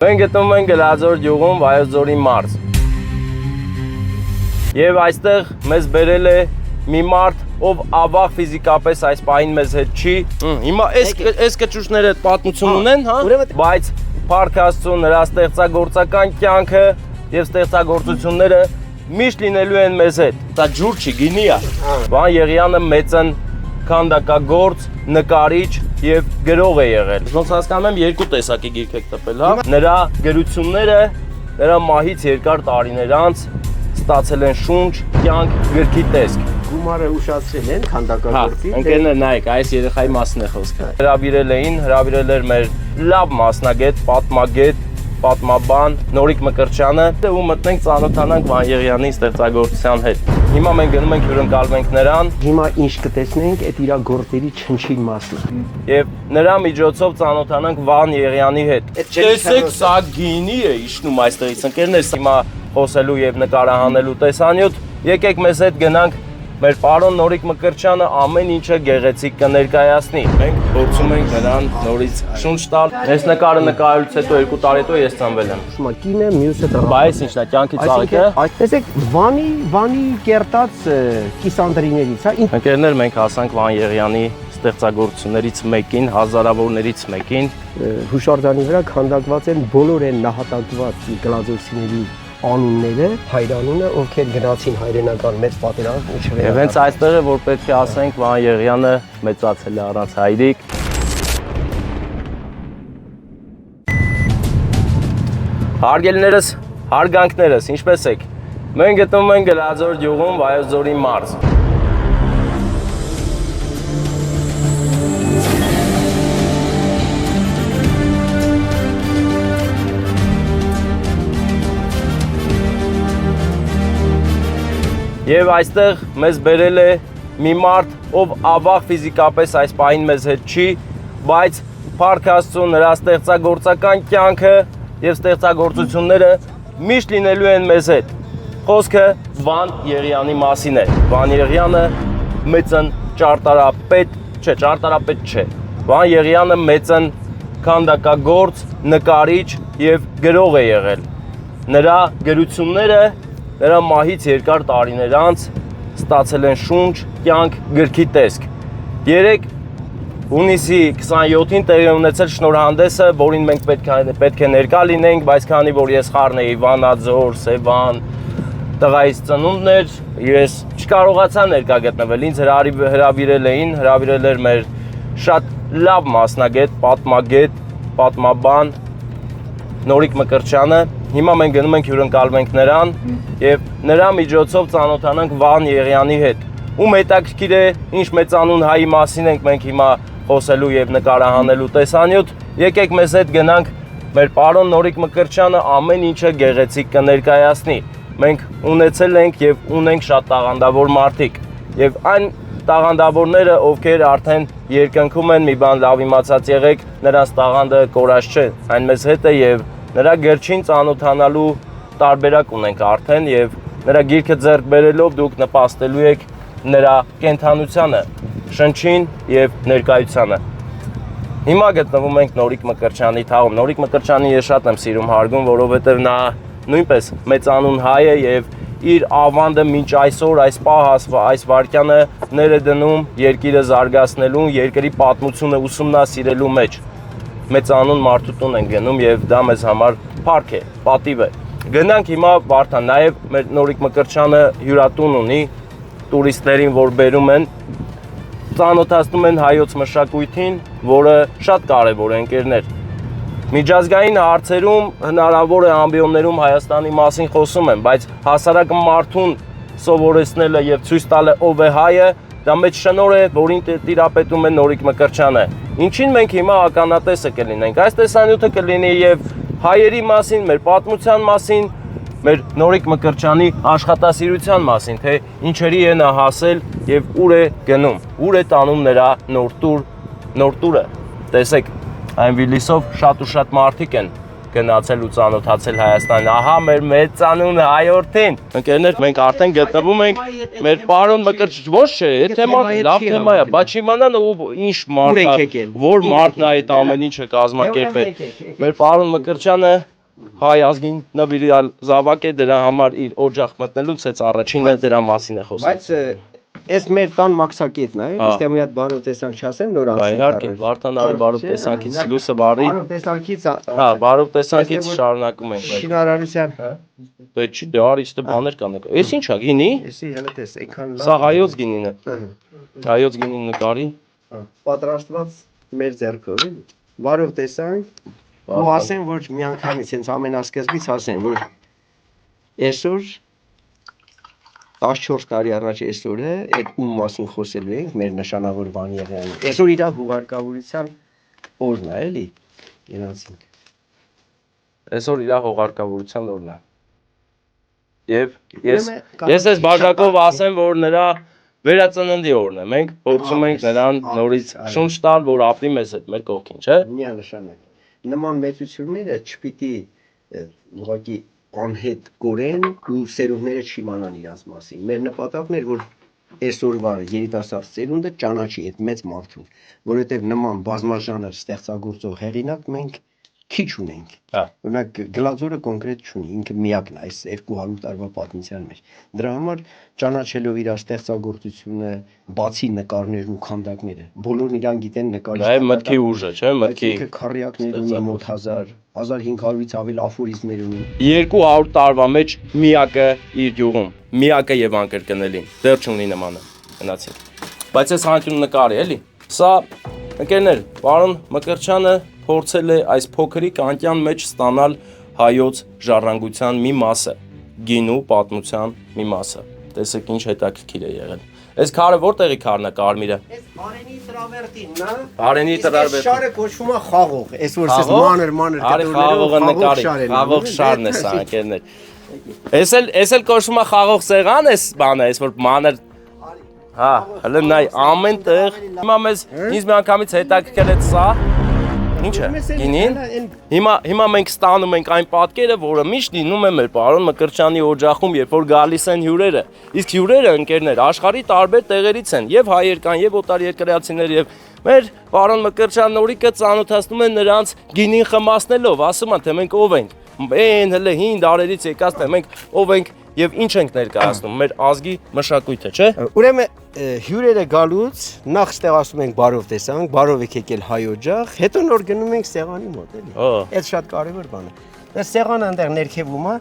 Մենք գտնվում ենք Գլաձոր գյուղում Վայոց ձորի մարզ։ Եվ այստեղ մեզ բերել է մի մարդ, ով ավաղ ֆիզիկապես այս պահին մեզ հետ չի։ Հիմա այս կճուճները պատմություն ունեն, հա? Բայց փառք Աստծո նրա ստեղծագործական կյանքը եւ ստեղծագործությունները միշտ լինելու են մեզ հետ։ Դա ջուր չի, գինի է։ Վան Եղյանը մեծն քանդակագործ, նկարիչ եւ գրող է եղել։ Ոնց հասկանում եմ, երկու տեսակի գիրք եք տպել, հա։ Նրա գրությունները նրա մահից երկար տարիներ անց ստացել են շունչ, կյանք, գրքի տեսք։ Գումարը ուշացրել են քանդակագործի։ Ընկերներ, նայեք, այս երեխայի մասին է խոսքը։ Հրավիրել էր մեր լավ մասնագետ, պատմագետ, պատմաբան Նորիկ Մկրտչյանը, ու մտնենք ծանոթանանք Վան Եղյանի ստեղծագործության հետ։ Հիմա մենք գնում ենք հյուրընկալվենք նրան։ Հիմա ինչ կտեսնենք, այդ իր գործերի չնչին մասն է։ Եվ նրա միջոցով ծանոթանանք Վան Եղյանի հետ։ Տեսեք, սա գինի է իջնում այստեղից, ընկերներ, հիմա խոսելու եւ նկարահանելու տեսանյութ։ Եկեք մեզ հետ գնանք մեր պարոն Նորիկ Մկրտչյանը ամեն ինչը գեղեցիկ կներկայացնի։ Մենք փորձում ենք նրան նորից շունչ տալ։ Այս նկարը նկարելուց հետո 2 տարի հետո ես ծնվել եմ։ Ուսումա կին է, մյուսը տղա։ Բայց ինչն է, կյանքի ծաղիկը։ Տեսեք, Վանի կերտած կիսանդրիներից, հա։ Ընկերներ, մենք հասանք Վան Եղյանի ստեղծագործություններից մեկին, հազարավորներից մեկին։ Հուշարձանի վրա քանդակված են բոլոր այն նահատակված գլաձորցիների անունները, հայրանունը, ովքեր գնացին հայրենական մեծ պատերազմ ու չվերադարձան։ Եվ հենց այստեղ է, որ պետք է ասենք, Վան Եղյանը մեծացել է առանց հայրիկ։ Հարգելիներս, հարգանքներս, ինչպես եք։ Մենք գտնվում ենք Գլաձոր գյուղում Վայոց ձորի մարզ։ Եվ այստեղ մեզ բերել է մի մարդ, ով ավաղ ֆիզիկապես այս պահին մեզ հետ չի, բայց փառք Աստծո նրա ստեղծագործական կյանքը եւ ստեղծագործությունները միշտ լինելու են մեզ հետ։ Խոսքը Վան Եղյանի մասին է։ Վան Եղյանը մեծն ճարտարապետ չէ։ Վան Եղյանը մեծն քանդակագործ, նկարիչ եւ գրող է եղել։ Նրա գրությունները նրա մահից երկար տարիներ անց ստացել են շունչ, կյանք, գրքի տեսք։ 3 հունիսի 27-ին տեղի ունեցել շնորհանդեսը, որին մենք պետք է ներկա լինենք, բայց քանի որ ես խառն էի Վանաձոր, Սևան, տղայիս ծնունդն էր, ես չկարողացա ներկա գտնվել։ Ինձ հրավիրել էր մեր շատ լավ մասնագետ, պատմագետ, պատմաբան Նորիկ Մկրտչյանը։ Հիմա մենք գնում ենք հյուրընկալվենք նրան եւ նրա միջոցով ծանոթանանք Վան Եղյանի հետ։ Ում հետաքրքիր է, ինչ մեծանուն հայի մասին ենք մենք հիմա խոսելու եւ նկարահանելու տեսանյութ։ Եկեք մեզ հետ գնանք մեր պարոն Նորիկ Մկրտչյանը ամեն ինչը գեղեցիկ կներկայացնի։ Մենք ունեցել ենք եւ ունենք շատ տաղանդավոր մարդիկ եւ այն տաղանդավորները, ովքեր արդեն երկնքում են, մի բան լավ իմացած եղեք, նրանց տաղանդը կորած չէ, այն մեզ հետ է եւ նրա գրչին ծանոթանալու տարբերակ ունենք արդեն եւ նրա գիրքը ձեռք բերելով դուք նպաստելու եք նրա կենթանությանը, շնչին եւ ներկայությանը։ Հիմա գտնվում ենք Նորիկ Մկրտչյանի թաղում։ Նորիկ Մկրտչյանին ես շատ եմ սիրում հարգում, որովհետեւ նա նույնպես մեծանուն հայ է եւ իր ավանդը մինչ այսօր այս այս վարքյանը ներ է դնում երկիրը զարգացնելու, երկրի պատմությունը ուսումնասիրելու մեջ։ Մեծանուն մարդու տուն են գնում եւ դա մեզ համար փառք է, պատիվ է։ Գնանք հիմա Վարդան, նաեւ մեր Նորիկ Մկրտչյանը հյուրատուն ունի, տուրիստներին որ բերում են, ծանոթացնում են հայոց մշակույթին, որը շատ կարեւոր է, ընկերներ։ Միջազգային հարցերում հնարավոր է ամբիոններում Հայաստանի մասին խոսում են, բայց հասարակ մարդուն սովորեցնելը եւ ցույց տալը ով է հայը, դա մեծ շնորհ է, որին տիրապետում է Նորիկ Մկրտչյանը։ Ինչին մենք հիմա ականատեսը կլինենք։ Այս տեսանյութը կլինի եւ հայերի մասին, մեր պատմության մասին, մեր Նորիկ Մկրտչյանի աշխատասիրության մասին, թե ինչերի է նա հասել եւ ուր է գնում, ուր է տանում նրա նոր տուրը։ Տեսեք, այն Վիլիսով շատ ու շատ մարդիկ են գնացել ու ծանոթացել Հայաստանին։ Ահա մեր մեծանուն հայորդին։ Ընկերներ, մենք արդեն գտնվում ենք մեր պարոն Մկրտչ, ոչ չէ, այդ թեման լավ թեմա է, բայց իմանան ով ինչ մարդ է, որ մարդն է այդ ամեն ինչը կազմակերպել։ Մեր պարոն Մկրտչյանը հայ ազգին նվիրյալ զավակ է, դրա համար իր օջախ մտնելուց հենց առաջինը դրա մասին է խոսում։ Բայց այս մեր տան մաքսակետն է, իստե մի հատ բարով տեսանք չասեմ նոր անցնի։ Իհարկե, Վարդան արի բարով տեսանքից լույսը բարի։ Բարով տեսանքից, Հա, բարով տեսանքից շարունակում ենք։ շինարարության, Բայց չի, դե արի ստե բաներ կան։ Էս ի՞նչ է, գինի։ էսի հələ տես, այնքան Սա հայոց գինին է։ Հայոց գինին նկարի։ պատրաստված մեր ձեռքով, էլի։ Բարով տեսանք։ Ու ասեն, որ միանգամից հենց ամենասկզբից ասեն, որ այսօր 14 տարի առաջ այսօր է, այդ ում մասին խոսելու ենք, մեր նշանավոր Վանյեղյանը։ Այսօր իր հուղարկավորության օրն է, էլի։ Գնացինք։ Այսօր իր հողարկավորության օրն է։ Եվ ես այս բաժակով ասեմ, որ նրա վերածննդի օրն է։ Մենք փորձում ենք նրան նորից շունչ տալ, որ ապրի մեզ հետ, մեր կողքին, չէ՞։ Միանշանակ։ Նման մեծությունները չպիտի ուղղակի անհետ կորեն ու սերունդները չիմանան իրաց մասին։ Մեր նպատակն էր, որ այսօրվա երիտասարդ սերունդը ճանաչի այդ մեծ մարդուն, որովհետև նման բազմաժանր ստեղծագործող հեղինակ մենք քիչ ունենք։ Օրինակ Գլաձորը կոնկրետ չունի, ինքը միակն է այս 200 տարվա պատմության մեջ։ Դրա համար ճանաչելով իր ստեղծագործությունը, բացի նկարներն ու քանդակները, բոլորն իրան գիտեն նկարիչ։ Դա է մտքի ուժը, չէ՞, մտքի։ Քարյակներ ունի մոտ 1500-ից ավել աֆորիզմներ ունի։ 200 տարվա մեջ միակը իր յուղում, միակը եւ անկրկնելին։ Դեռ չունի նմանը։ Գնացինք։ Բայց այս հանրություն նկարի, էլի։ Սա ընկերներ, պարոն Մկրտչյանը փորձել է այս փոքրիկ անկյան մեջ ստանալ հայոց ժառանգության մի մասը, գինու պատմության մի մասը։ Տեսեք ինչ հետաքրքիր է եղել։ Այս քարը որտեղի քարն է, կարմիրը։ Այս Արենի տրավերտինն է։ Արենի տրավերտին։ Շարը կոչվում է խաղող։ Այսօր էս մանր Արի խաղողը նկարի, խաղող շարն է սա, ընկերներ։ Էս էլ կոչվում է խաղող սեղան, էս բանը, էս որ մանր։ Հա, հələ նայ ամեն տեղ։ Հիմա մեզ ինձ մի անգամից հետաքրքրել է սա։ Ինչ է, գինին։ Հիմա մենք ստանում ենք այն պատկերը, որը միշտ լինում է մեր պարոն Մկրտչյանի օջախում, երբ որ գալիս են հյուրերը։ Իսկ հյուրերը, ընկերներ, աշխարհի տարբեր տեղերից են, եւ հայեր կան, եւ օտարերկրացիներ, եւ մեր պարոն Մկրտչյան նորիկը ծանոթացնում են նրանց գինին խմացնելով, ասում են, թե մենք ով ենք։ Այն հələ հին դարերից եկած, թե մենք ով ենք եւ ինչ ենք ներկայացնում, մեր ազգի մշակույթը, չէ՞։ Ուրեմն հյուրերը գալուց նախ ստեղ ասում ենք բարով տեսանք, բարով եք եկել հայ օջախ, հետո նոր գնում ենք սեղանի մոտ, էլի։ Այդ շատ կարևոր բան է։ Դա սեղանը այնտեղ ներքևում է։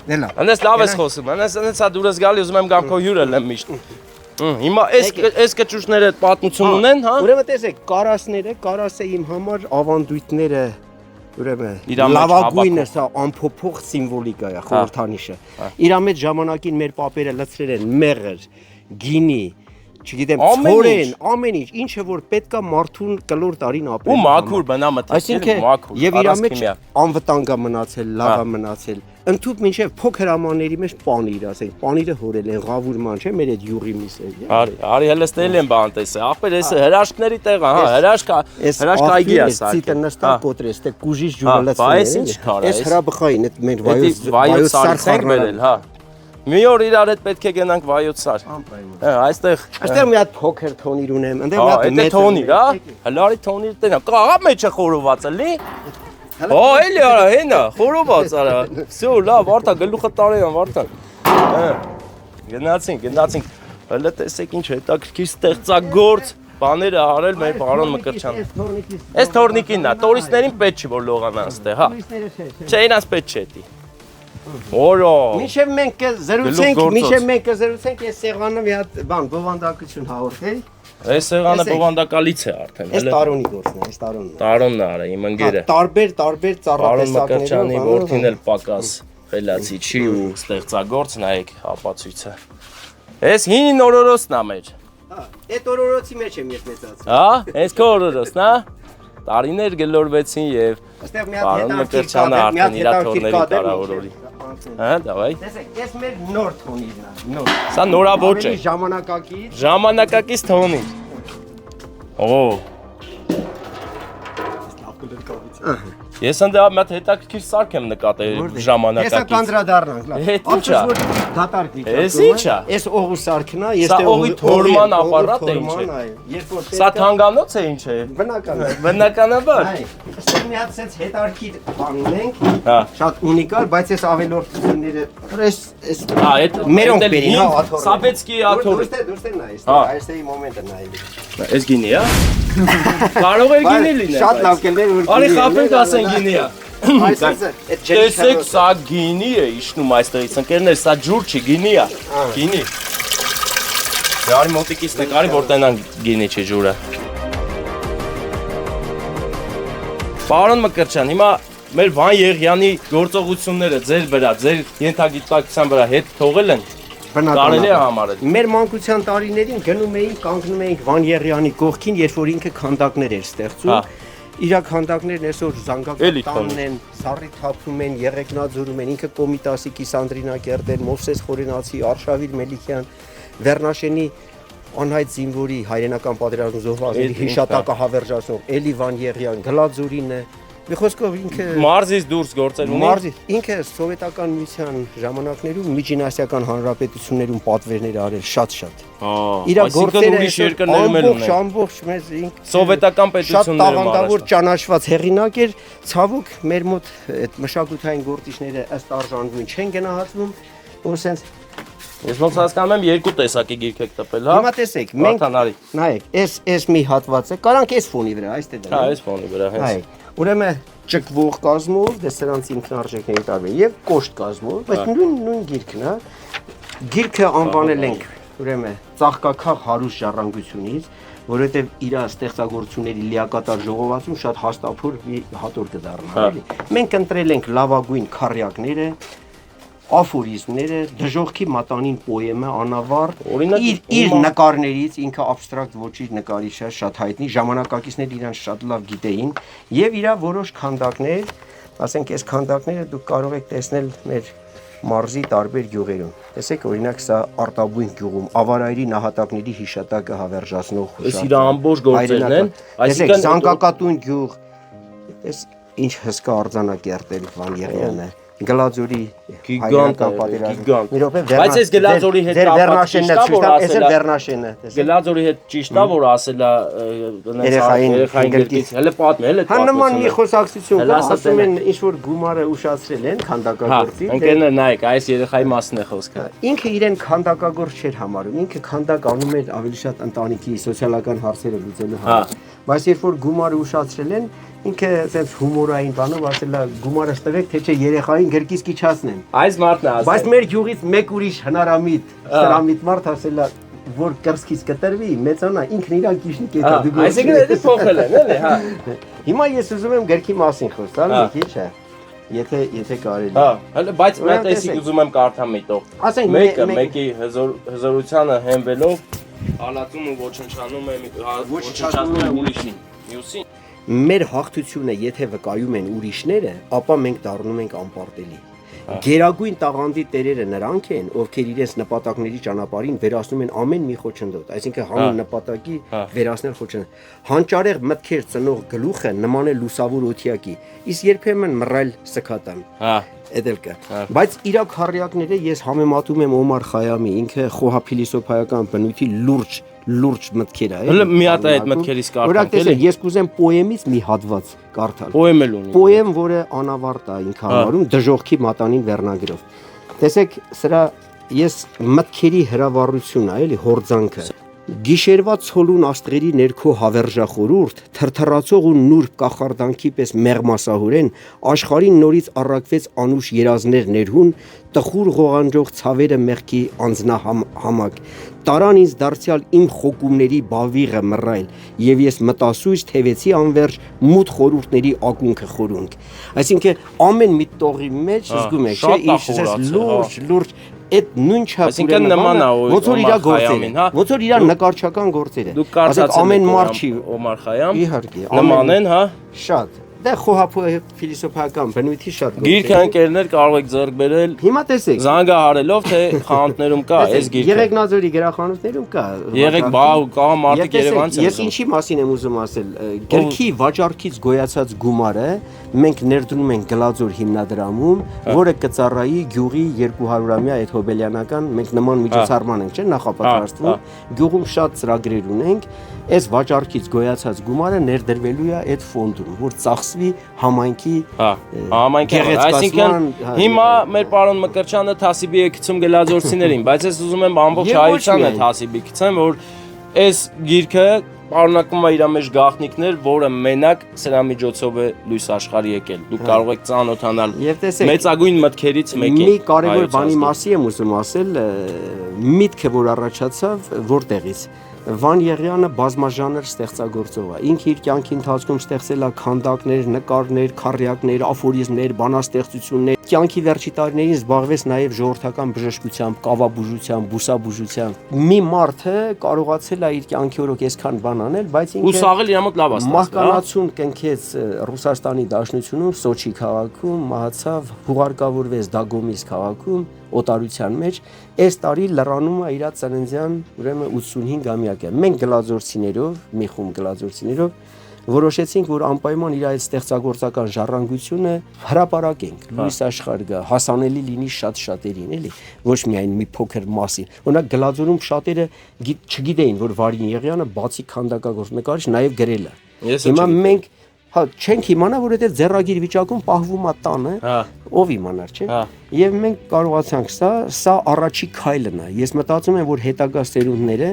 Դելա։ Անես լավ ես խոսում, անես հա դուրս գալի ուզում եմ գամ քո հյուրը լեմ միշտ։ Հիմա այս կճուճները պատմություն ունեն, հա։ Ուրեմն տեսեք, կարասը իմ համար ավանդույթները ուրեմն լավագույնը սա ամփոփող սիմվոլիկա է, խորհրդանիշը։ Իր մեջ ժամանակին մեր պապերը լցրել են մեղր, գինի, չգիտեմ, ցորեն, ամեն ինչ, ինչը որ պետքա մարդուն կլոր տարին ապրել։ Ու մաքուր բնա մտածել, մաքուր։ Եվ իր մեջ անվտանգ է մնացել, լավ է մնացել։ Ընդհուպ մինչև փոքր ամանների մեջ պանիր, ասենք, պանիրը հորել են, ղավուրման, չէ՞, մեր այդ յուղի միսը։ Արի հələ ստել են բան տեսը, ախպեր էս հրաշքների տեղ, հա, հրաշքայգի է սա։ Ցիտը նստա կոտրես, դե կուժիշ ջուրը լցնել։ Բայց ինչ քար է։ Այս հրաբխային, այդ մեր վայոց սարք ենք բերել, հա։ Մի օր իրար հետ պետք է գնանք վայոց սար։ Այստեղ մի հատ փոքր թոնիր ունեմ, այնտեղ մի հատ մեծ թոնիր, հա։ Հլարի թոնիր տենա, կաղա մեջը խորոված էլի։ Օ, էլի արա, հենա, խորոված արա։ Всё, լավ, Վարդան, գլուխը տարեան, Վարդան։ Գնացինք։ Հələ տեսեք ինչ հետաքրքիր ստեղծագործ բաներ է արել մեր պարոն Մկրտչյանը։ Այս թորնիկինն է, տուրիստներին պետք չի որ լողանան ստեղ, հա։ Չէ, ինձ պետք չէ դի։ Օրո։ Մինչև մենք զրուցենք, այս սեղանը մի հատ բան, բովանդակություն հաղորդել։ Այս սեղանը բովանդակալից է արդեն, Այս տարոնի գործն է, այս տարոնն է։ Տարոնն է արա, իմ ընկերը։ Տարբեր Պարոն Մկրտչյանի որդին էլ պակաս խելացի չի ու ստեղծագործ, նայեք ապացույցը։ Այս հին օրորոցն է մեր։ Այդ օրորոցի մեջ եմ ես մեծացել։ Հա, այս քո օրորոցն է։ Տարիներ գլորվեցին եւ պարոն Մկրտչյանը արդեն իր թորների կարավորորի։ Հա, դավայ։ Տեսեք, այս մեր նոր թոնիրն է, նոր։ Սա նորաբոճ է։ Ժամանակակից թոնիր։ Օ։ Ես ընդ մի հատ հետաքրքիր սարք եմ նկատել ժամանակակից։ Հեսա կանդրադառնանք, լավ։ Հետ ի՞նչ է։ Դատարկ դիք։ Էս ի՞նչ է։ Էս օղու սարքն է, Սա օղի թորման ապարատ է ինչ է։ Երբ որ Սա թանգանոց է ինչ է։ բնական է։ Բնականաբար։ Այստեղ մի հատ sense հետարքիր բան ունենք, Հա։ շատ ունիկալ, բայց այս ավելորդությունները այս Հա, այդ մերոնք բերին, հա, աթոռ։ Սապեցկի աթոռ։ Դուրս նայ, Հա։ այստեղի մոմենտը նայելի։ Էս գինի է։ Կարող էր գինի լինել։ Շատ լավ կներ որ։ Արի խափենք ասեն գինի է։ Այսինքն այդ ջրի Տեսեք, սա գինի է իշնում այստեղից ընկերներ, սա ջուր չի, գինի է։ Գինի։ Դե արի մոտիկից նկարի, որ տենան գինի չի ջուրը։ Պարոն Մկրտչյան, հիմա մեր Վան Եղյանի գործողությունները ձեր վրա, ձեր ենթագիտակցության վրա հետ թողել են։ Կարելի է համարել։ Մեր մանկության տարիներին գնում էինք, կանգնում էինք Վան Եղյանի կողքին, երբ որ ինքը քանդակներ էր ստեղծում։ Իր քանդակներն այսօր զանգակտանն են, սառի թափում են, եղեգնաձորում են, ինքը Կոմիտասի Կիսանդրինակերտեր, Մովսես Խորենացի, Արշավիր Մելիքյան, Վերնաշենի անհայտ զինվորի հայրենական պատերազմի զոհվածների հիշատակը հավերժացնող Էլի Վան Եղյան, Գլաձորինը, մի խոսքով ինքը Մարզից դուրս գործել ունի։ Մարզից ինքը սովետական միության ժամանակներում միջինասիական հանրապետություններում պատվերներ արել շատ։ Իր գործերը ուրիշ երկրներում էլ ունեն։ Ամբողջ մեզ ինքը Սովետական պետություններում շատ տաղանդավոր ճանաչված հեղինակ էր, ցավոք մեր մոտ այդ մշակութային գործիչները ըստ արժանվույն չեն գնահատվում, որ sense Ես ոնց հասկանում եմ երկու տեսակի գիրք եք տպել, հա։ Հիմա տեսեք, մենք նայեք, այս մի հատվածը, կարանք այս ֆոնի վրա, այստեղ Հա, այս ֆոնի վրա, հենց։ Նայեք, ուրեմն ճկվող կազմով, դե սրանց ինքնարժեքների տարբեր եւ կոշտ կազմով, բայց նույն գիրքն է։ Գիրքը անվանել ենք, ուրեմն ծաղկակախ հարուստ ժառանգությունից, որովհետեւ իր ստեղծագործությունների լիակատար ժողովածում շատ հաստափոր մի հատոր կդառնա, էլի։ Մենք ընտրել ենք լավագույն քառյակները, աֆորիզմները, դժողքի մատանին պոեմը, անավարտ, իր նկարներից ինքը աբստրակտ ոճի նկարիչ է, շատ հայտնի, ժամանակակիցները իրան շատ լավ գիտեին եւ իր որոշ քանդակներ, ասենք այս քանդակները դուք կարող եք տեսնել մեր մարզի տարբեր գյուղերում։ Տեսեք, օրինակ սա Արտաբույն գյուղում ավարայրի նահատակների հիշատակը հավերժացնող Այս իր ամբողջ գործերն են, այսինքն Զանգակատուն գյուղ, այս ինչ հսկա արձանակերտել Վան Եղյանը։ Գլաձորի հայրենական պատերազմ։ Մի րոպե Բայց այս Գլաձորի հետ Վերնաշենն է, այս էլ Վերնաշենը։ Գլաձորի հետ ճիշտ է որ ասելա երեխային գրքից, հələ պատմի, հələ պատմի։ Հանման մի խոսակցություն կա, ասում են ինչ որ գումարը ուշացրել են քանդակագործի։ Ընկերներ նայեք, այս երեխայի մասն է խոսքը։ Ինքը իրեն քանդակագործ չէր համարում, ինքը քանդակ անում էր ավելի շատ ընտանիքի սոցիալական հարցերը լուծելու համար։ Բայց երբ որ գումարը ուշացրել են, ինքը ասես հումորային բանով ասելա գումարը ստվեք թե չէ երեխային գրկից կիչացնեն։ Այս մարդն է ասել։ Բայց մեր գյուղից մեկ ուրիշ հնարամիտ, սրամիտ մարդ ասելա որ կրսկից կտրվի, մեծանա ինքն իրան կիշնի կետա դու։ Այսինքն դա փոխել են, էլի, հա։ Հիմա ես ուզում եմ գրքի մասին խոսալ, մի քիչ է։ Եթե կարելի։ Հա, հələ բայց mən տեսիկ ուզում եմ կարդամ միտող։ Ասենք մեկի հզորությանը հենվելով հալածում ու ոչնչանում է ուրիշին։ Մյուսին Մեր հաղթությունը եթե վկայում են ուրիշները, ապա մենք դառնում ենք անպարտելի։ Գերագույն տաղանդի տերերը նրանք են, ովքեր իրենց նպատակների ճանապարհին վերացնում են ամեն մի խոչընդոտ, այսինքն հանուն նպատակի վերացնել խոչընդոտ։ Հանճարեղ մտքեր ծնող գլուխը նման է լուսավոր օթյակի, իսկ երբեմն մռայլ սքատան։ Էդելկա։ Բայց իր քառյակները ես համեմատում եմ Օմար Խայամի, ինքը խոհափիլիսոփայական բնույթի լուրջ մտքեր է։ Հələ մի հատ այդ մտքերից կարդանք, էլի։ Ես կուզեմ պոեմից մի հատված կարդալ։ Պոեմ էլ ունի։ Պոեմ, որը անավարտ է ինքը համարում դժողքի մատանին վերնագրով։ Տեսեք, սրա ես մտքերի հրավառությունն է, էլի, հորձանքը։ Գիշերվա ցոլուն աստղերի ներքո հավերժախորուրդ, թրթռացող ու նուրբ կախարդանքի պես մեղմասահորեն, աշխարհին նորից առակվեց անուշ երազներ ներհուն, տխուր ղողանջող ցավերը մեղքի անձնահամակ, տարան ինձ դարձյալ իմ խոկումների բավիղը մռայլ, եւ ես մտասույց թևեցի անverջ մութ խորուրդների ակունքը խորունք։ Այսինքն ամեն մի տողի մեջ զգում եք, չէ՞, ինչ լուրջ այդ նույն չափը ոնց որ իր գործերն, ոնց որ իր նկարչական գործերը։ Դուք կարծացեք ամեն մարդ չի Օմար Խայամ։ Իհարկե, նման են, հա։ Շատ։ Դա փիլիսոփայական բնույթի շատ Գիրքը ընկերներ կարող եք ձեռք բերել Հիմա տեսեք զանգահարելով թե խանութներում կա այս գիրքը։ Եղեգնաձորի գրախանութներում կա։ Եղեք բա կա մարդիկ Երևանից են։ Ես ինչի մասին եմ ուզում ասել, գրքի վաճառքից գոյացած գումարը մենք ներդնում ենք Գլաձոր հիմնադրամում, որը կծառայի գյուղի 200-ամյա այդ հոբելյանական մենք նման միջոցառման ենք, չէ՞, նախապատրաստվում, գյուղում շատ ծրագրեր ունենք, այս վաճառքից գոյացած գումարը ներդրվելու է այդ ֆոնդում, որ ծախսվի համայնքի համայնքի, այսինքն հիմա մեր պարոն Մկրտչյանը թասիբի է գցում գլաձորցիներին, բայց ես ուզում եմ ամբողջ հայությանը թասիբի գցեմ, որ այս գիրքը պարունակում է իր մեջ գաղտնիքներ, որը մենակ սրա միջոցով է լույս աշխարհի եկել։ Դուք կարող եք ծանոթանալ մեծագույն մտքերից մեկին։ Մի կարևոր բանի մասի եմ ուզում ասել, միտքը որ առաջացավ որտեղից Վան Եղյանը բազմաժանր ստեղծագործող է։ Ինքը իր կյանքի ընթացքում ստեղծել է քանդակներ, նկարներ, քառյակներ, աֆորիզմներ, բանաստեղծություններ։ Կյանքի վերջի տարիներին զբաղվեց նաև ժողովրդական բժշկությամբ, կավաբուժությամբ, բուսաբուժությամբ։ Մի մարդը կարողացել է իր կյանքի օրոք այսքան բան անել, բայց ինքը ուսաղել իր մոտ լավ աստված։ Մահկանացուն կնքեց Ռուսաստանի Դաշնությունում, Սոչի քաղաքում, մահացավ, հուղարկավորվեց Դագոմիս քաղաքում օտարության մեջ այս տարի լրանում է իր ծննդյան ուրեմն 85-ամյակը մենք գլաձորցիներով մի խումբ գլաձորցիներով որոշեցինք որ անպայման իր այդ ստեղծագործական ժառանգությունը հրապարակենք լույս աշխարհ գա հասանելի լինի շատ-շատերին էլի ոչ միայն մի փոքր մասի օրինակ գլաձորում շատերը չգիտեին որ Վարին Եղյանը բացի քանդակագործ նկարիչ նաև գրել է հիմա մենք Հա, չենք իմանա, որ այդ ձեռագիր վիճակում պահվում է տանը, ով իմանար, չէ՞։ Եվ մենք կարողացանք սա առաջի քայլն է։ Ես մտածում եմ, որ հետագա սերունդները,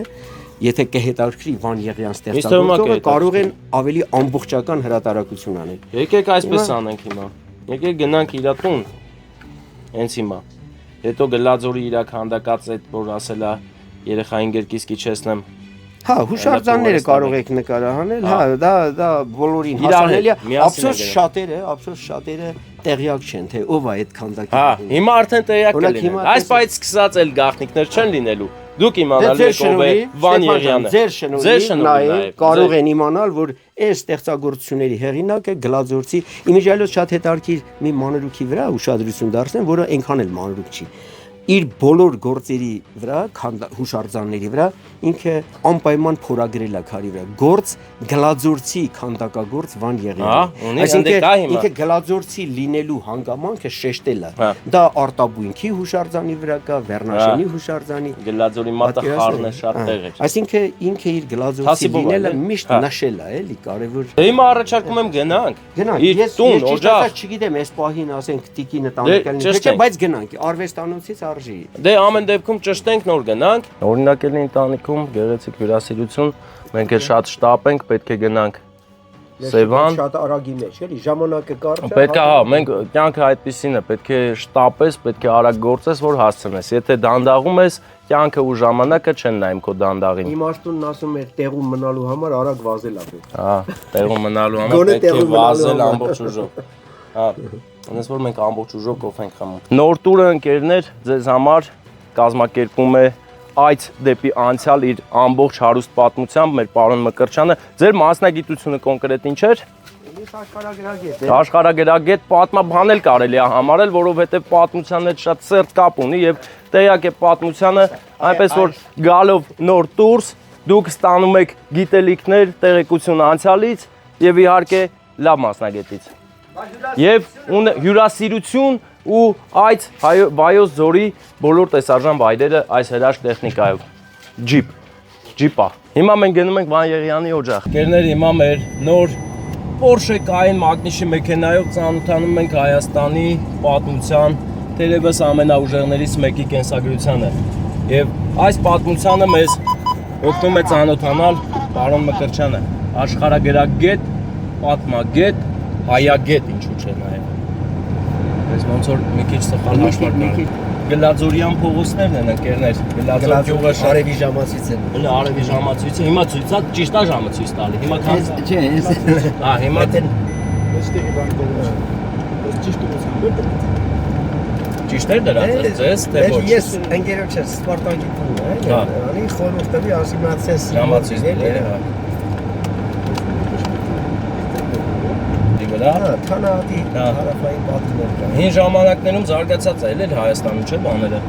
եթե կհետաքրքրի Վան Եղյան ստեղծագործողը, կարող են ավելի ամբողջական հրատարակություն անել։ Եկեք այսպես անենք հիմա։ Եկեք գնանք իր տուն։ Հենց հիմա։ Հետո Գլաձորի իր քանդակած այդ որ ասել է երեխային գրկից իջեցնեմ Հա, հուշարձանները կարող եք նկարահանել, հա, դա բոլորին հասանելի է։ Ափսոս շատերը տեղյակ չեն, թե ով է այդ քանդակի։ Հա, հիմա արդեն տեղյակ կլինեն։ Այս բայց սկսած էլ գաղտնիքներ չեն լինելու։ Դուք իմանալու եք ով է Վան Եղյանը։ Ձեր շնորհիվ նաև կարող են իմանալ, որ այս ստեղծագործությունների հեղինակը Գլաձորցի իմիջիալոց շատ հետաքրքիր մի մանրուքի վրա ուշադրություն դարձնեն, որը այնքան էլ մանրուք չի։ Իր բոլոր գործերի վրա, հուշարձանների վրա ինքը անպայման փորագրել է քարի վրա գործ Գլաձորցի քանդակագործ Վան Եղյանը։ Այսինքն ինքը Գլաձորցի լինելու հանգամանքը շեշտել է։ Դա Արտաբույնքի հուշարձանի վրա կա, Վերնաշենի հուշարձանի, Գլաձորի մատը խառն է շատ տեղեր։ Այսինքն ինքը իր Գլաձորցի լինելը միշտ նշել է, էլի, կարևոր։ Հիմա առաջարկում եմ գնանք։ Ես ճիշտ չգիտեմ, այս պահին ասենք տիկինը տանեկալին, չէ, բայց գնանք արվեստանոցից Դե ամեն դեպքում ճշտենք նոր գնանք։ Օրինակ էլ ընտանիքում գեղեցիկ հյուրասիրություն, մենք էլ շատ շտապ ենք, պետք է գնանք Սևան։ Շատ արագի մեջ, էլի, ժամանակը կարճ է։ Պետք է, հա, մենք կյանքը այդպեսին է, պետք է շտապես, պետք է արագ գործես, որ հասցնես։ Եթե դանդաղում ես, կյանքը ու ժամանակը չեն նայում քո դանդաղին։ Իմաստունն ասում է տեղում մնալու համար արագ վազել է պետք։ Հա, տեղում մնալու համար պետք է վազել ամբողջ ուժով։ Հա, այնպես որ մենք ամբողջ ուժով կոֆե ենք խմում։ Նոր տուրը ընկերներ ձեզ համար կազմակերպում է այց դեպի անցյալ իր ամբողջ հարուստ պատմությամբ մեր պարոն Մկրտչյանը։ Ձեր մասնագիտությունը կոնկրետ ինչ էր։ Ես աշխարհագրագետ եմ։ Աշխարհագրագետ պատմաբան էլ կարելի է համարել, որովհետև պատմության հետ շատ սերտ կապ ունի եւ տեղյակ է պատմությանը, այնպես որ գալով նոր տուրս դուք ստանում եք գիտելիքներ, տեղեկություն անցյալից եւ իհարկե լավ մասնագետից։ Եվ հյուրասիրություն ու այդ Վայոց ձորի բոլոր տեսարժան վայրերը այս հրաշք տեխնիկայով։ Ջիպա։ Հիմա մենք գնում ենք Վան Եղյանի օջախ։ Գերներ հիմա մեր նոր Porsche Cayenne մագնիշի մեքենայով ծանոթանում ենք Հայաստանի պատմության թերևս ամենաուժեղներից մեկի կենսագրությանը։ Եվ այս պատմությանը մեզ օգնում է ծանոթանալ պարոն Մկրտչյանը, աշխարհագրագետ, պատմագետ, հայագետ ինչու՞ չէ նաև։ Ես ոնց որ մի քիչ սխալ հաշվարկում Գլաձորյան փողոցներն են ընկերներ։ Գլաձոր գյուղը արևի ժամացույց է։ Հələ արևի ժամացույցը հիմա ցույցա ճիշտ է ժամը ցույց տալի։ Հիմա քան Չէ, ես Հա, հիմա Այստեղի բան դերում։ Ես ճիշտ ճիշտ է դրած ձեզ, թե ոչ։ Ես ընկերոջս Սպարտակի տունն է, անի խորհուրդ տվի ասիմացիաս ժամացույցները, հա։ պատումներ, հա։ Հա, Թանադի Հա։ հարավային պատումներ կան։ Հին ժամանակներում զարգացած է էլ Հայաստանում, չէ՞ բաները։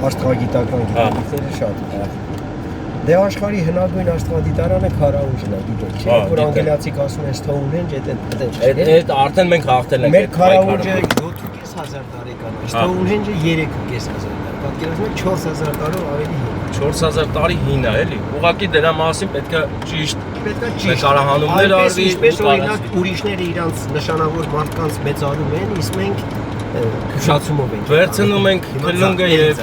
Աստղագիտական գիտելիքները շատ Հա։ Դե աշխարհի հնագույն աստղադիտարանը Քարաուժն է, գիտեք, չէ՞, Հա, որ գիտեմ։ անգելացիք ասում են Սթոունհենջ, Այդ արդեն մենք հաղթել ենք։ Մեր այդ Քարաուժը պայքարը։ 7.500 տարեկան է, Հա։ Սթոունհենջը 3.500 տարեկան։ Պատկերացնում եք 4000 տարով ավելի հին։ 4000 տարի հին է, էլի։ Ուղղակի դրա մասին պետք է ճիշտ Պետք է նկարահանումներ Այնպես, արվի, ինչպես ու օրինակ ուրիշները իրանց նշանավոր մարդկանց մեծարում են, իսկ մենք քշացումով ենք։ վերցնում ենք քլունգը եւ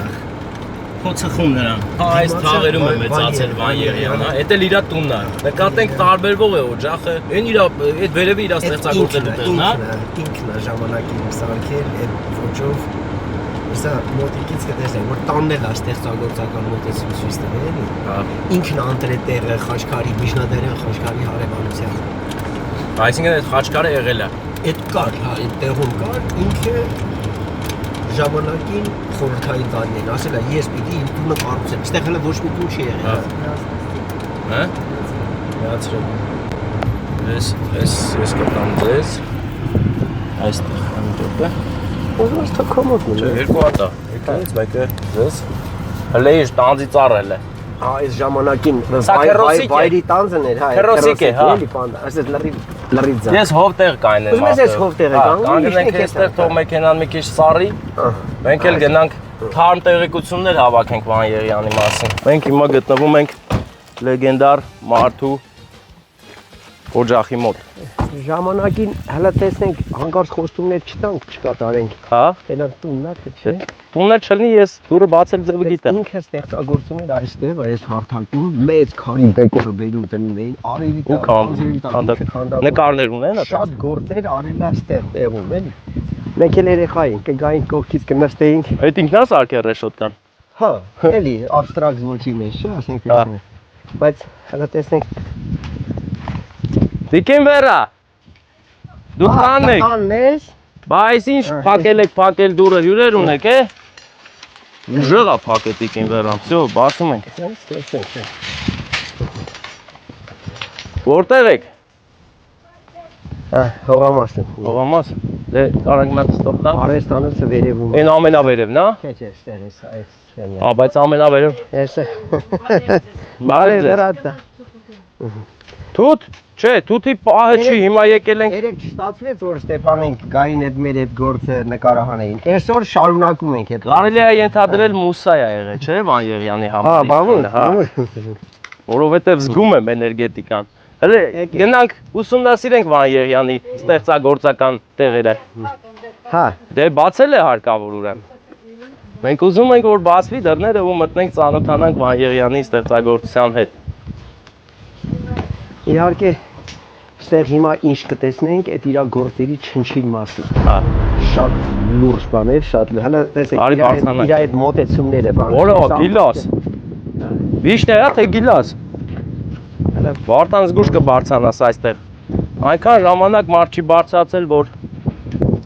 փոցխում նրան։ Հա, այս թաղերում է մեծացել Վան Եղիանը, դա էլ իր տունն է։ Նկատենք տարբերվող է օջախը, այն իր այդ վերևի իր ստեղծագործելու տեղն է։ Ինքն է ժամանակին սարքել այդ ոճով։ Սա մոտիկից կտեսնենք, որ տանն էլ է ստեղծագործական մոտեցում ցույց տվել, էլի։ Հա։ Ինքն է ընտրել տեղը Խաչքարի միջնադարյան Խաչքարի հարևանությամբ։ Այսինքն այդ խաչքարը եղել է։ Այդ կար, հա, այդ տեղում կար, ինքը ժամանակին խորհրդային տարիներին ասել է, ես պիտի իմ տունը կառուցեմ։ Այստեղ հələ ոչ մի տուն չի եղել։ Հա։ Միացրել։ Ես կտամ ձեզ։ Այստեղ անջոպը։ Ոնց թքոմոտ Չէ, երկու հատ է։ Եկած մեկը ձեզ։ Հələ իր տանձի ծառել է։ Հա, այս ժամանակին Սա քերոսիկ է։ վայրի տանձն էր, հա, Քերոսիկ է, հա։ էլի բան, այսպես լրիվ ձա։ Ես հովտեղ կայնեմ։ Ուզում ես ես հովտեղ կանգնեմ, Կանգնենք իշնիկ այստեղ թող մեքենան մի քիչ սառի։ Մենք էլ գնանք թարմ տեղեկություններ հավաքենք Վան Եղյանի մասին։ Մենք հիմա գտնվում ենք լեգենդար Մարդու օջախի մոտ։ Ժամանակին հələ տեսնենք հանկարծ խոստումներ չտանք, չկատարենք։ Հա։ Էլա տունն է, թե չէ։ Տունը չլինի, ես դուրը բացել ձևը գիտեմ։ Ինքը ստեղծագործում էր այստեղ, այս հարթակում մեծ քարի բեկորը բերում դնում էին, արևի Ու քանդակ նկարներ ունեն ատա։ շատ գործեր արել այստեղ տեղում, էլի։ Մենք էլ երեխա էինք, կգային կողքից կնստեինք։ Այդ ինքնա սարքել ռեշոտկան։ Հա, էլի abstract ոչի մեջ, չէ, ասենք Հա։ տեսնենք։ Բայց հələ տեսնենք Դիկին վերա։ Դու քանն եք։ Քաննես։ Բայց ինչ փակել դուրը հյուրեր ունեք, է։ Ուժեղա փակել դիկին վերան։ Всё, բացում ենք։ Տեսնենք։ Որտեղ եք։ Հա, հողամասը։ Հողամաս։ Դե կարանք մատ ստոպ տա։ Արեստանոցը վերևում։ Այն ամենավերևն է։ Չէ, չէ, ստեղ էս այս։ Հա, բայց ամենավերև։ Էսը։ Բարև ձեզ։ դրատա։ Թութ, չէ, թութի պահը չի, հիմա եկել ենք։ Երեք չստացվեց որ Ստեփանին գային այդ մեր այդ գործը նկարահանեին։ Այսօր շարունակում ենք այդ։ Կարելի է ենթադրել մուսա է եղել, չէ, Վան Եղյանի Հա, համար։ բավոն, հա։ Որովհետև զգում եմ էներգետիկան։ Հələ գնանք ուսումնասիրենք Վան Եղյանի ստեղծագործական տեղերը։ Հա, Դե բացել է հարկավոր ուրեմն։ Մենք ուզում ենք որ բացվի դռները ու մտնենք ծանոթանանք Վան Եղյանի ստեղծագործության հետ։ իհարկե ստեղ հիմա ինչ կտեսնենք, այդ իր գործերի չնչին մասը։ Հա։ Շատ լուրջ բաներ, շատ հələ Արի տեսեք բարձրանանք։ իր այդ մոտեցումները բան։ Որո գիլաս։ Վիշտե է թե գիլաս։ Հələ Վարտան զգուշ կբարձրանաս այստեղ։ Այնքան ժամանակ մարդ չի բարձրացել, որ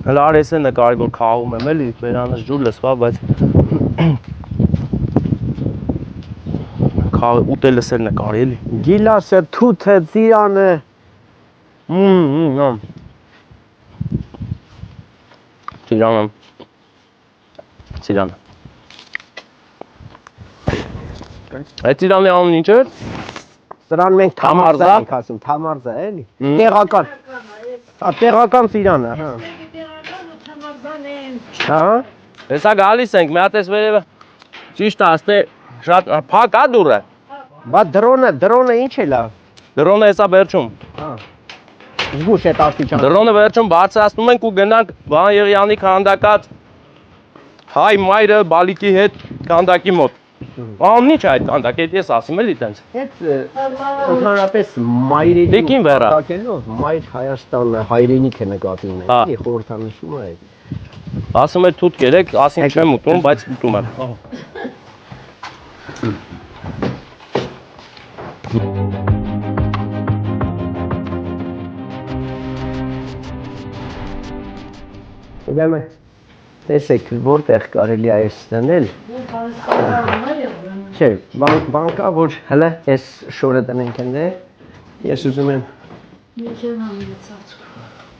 հələ արես է նկարի, որ խաղում եմ էլի, բերանս ջուր լսվա, բայց ուտելս էլ նկարի էլի։ գիլասը, թութը, ծիրանը, Ծիրանը։ Այդ ծիրանի անունը ինչ է։ սրան մենք Թամարզա? թամարզա ենք ասում, թամարզա էլի։ Տեղական։ Հա, տեղական ծիրանը, հա։ Հա։ Հեսա գալիս ենք, մի հատ էս վերևը ճիշտ է, աստե շատ փակ է դուրը։ Բա դրոնը ինչ է լավ։ Դրոնը հեսա վերջում։ Հա։ Զգուշ է տաստիճան։ Դրոնը վերջում բարձրացնում ենք ու գնանք Վան Եղյանի քանդակած հայ մայրը բալիկի հետ քանդակի մոտ։ Անունի՞ չէ այդ քանդակը, ես ասում էլի տենց։ Այդ ընդհանրապես մայրերի Տիկին վերա։ քանդակելով մայր Հայաստանը հայրենիք է նկատի ունեն, Հա։ էլի խորհրդանշում է։ Ասում է թութ կերեք, ասին չեմ ուտում, բայց ուտում եմ։ Ուրեմն տեսեք որտեղ կարելի է այս դնել։ Չէ, բան կա որ հələ այս շորը տնենք ընդե։ Ես ուզում եմ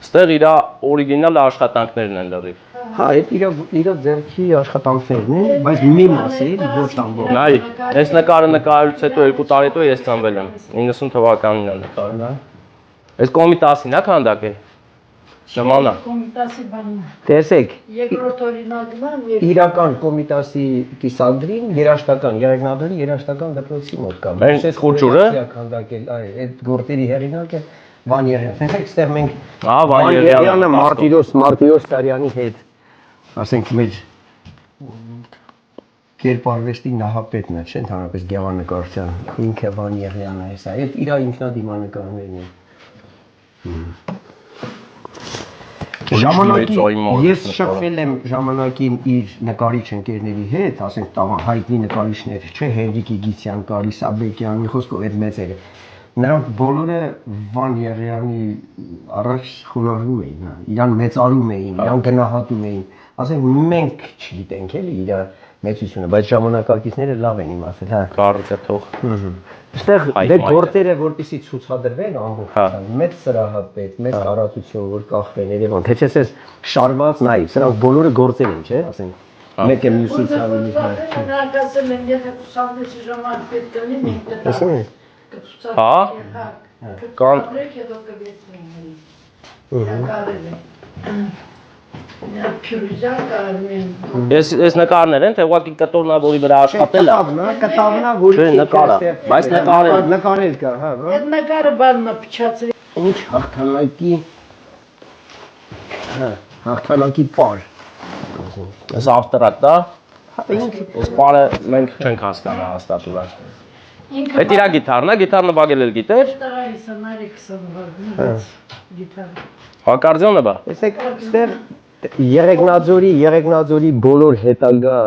Ստեղ իր օրիգինալ աշխատանքներն են լրիվ։ Հա, այդ իր ձեռքի աշխատանքներն են, բայց մի մասը ոչ ամբողջ։ Նայ, այս նկարը նկարելուց հետո 2 տարի հետո ես ծնվել եմ։ 90 թվականին է նկարը։ Հա։ Այս կոմիտասին է քանդակը։ Նմանա։ Կոմիտասի բանն է։ Տեսեք, Երկրորդ օրինակն է, իրական կոմիտասի կիսանդրին երաժշտական դպրոցի մոտ կա։ Մենք խոճուրը քանդակել, այդ գործերի հեղինակը Վան Եղիանն է, այստեղ մենք Վան Եղիանը Մարտիրոս Տարյանի հետ, ասենք մեր կերպարվեստի նահապետն է, չէ՞, ընդհանրապես գեղանկարչության, ինքը Վան Եղիանը է, սա, այդ իր ինքնադիմանկարներն են։ Ես շփվել եմ ժամանակին իր նկարիչ ընկերների հետ, ասենք հայտնի նկարիչներ, չէ, Հենրիկ Իգիթյան, Կարիս Աբեկյանի, խոսքով այդ մեծերը։ Նրանք բոլորը Վան Եղիանի առաջ խորհրդում էին, իրան մեծարում էին, իրան գնահատում էին։ Ասենք մենք չգիտենք էլի իր մեծությունը, բայց ժամանակակիցները լավ են իմացել, հա։ Կարծը թող։ Այստեղ դե գործերը որպեսի ցուցադրվեն ամբողջությամբ, մեծ սրահապետ, մեծ տարածություն, որ կախվեն Երևան, թե չէ ես շարված նայ, սրանք բոլորը գործեր են, չէ, ասենք։ Մեկը մյուսից ավելի հա։ Նրանք ասել են, եթե ցուցադրեցի ժամանակ պետք է լինի, մենք դա։ Տեսնում եք։ Հա։ Կան հետո կգեցնեն։ Փյուրիզան կարմեն։ Ես նկարներ են, թե ուղղակի կտորնա, որի վրա աշխատել է։ Կտավնա, որ Չէ, նկարը, բայց նկարել կա, հա, բա։ Այդ նկարը բանն է փչացրի։ Ինչ հաղթանակի պար։ Այս ավստրակտ է։ Այս պարը մենք չենք հասկանում հաստատ ուղղակի։ Այդ իր գիտարն է, գիտարը նվագել էլ գիտեր։ Տղայիս անարիքս անվագն գիտար։ Ակարդեոնը բա։ Տեսեք, այստեղ Եղեգնաձորի բոլոր հետագա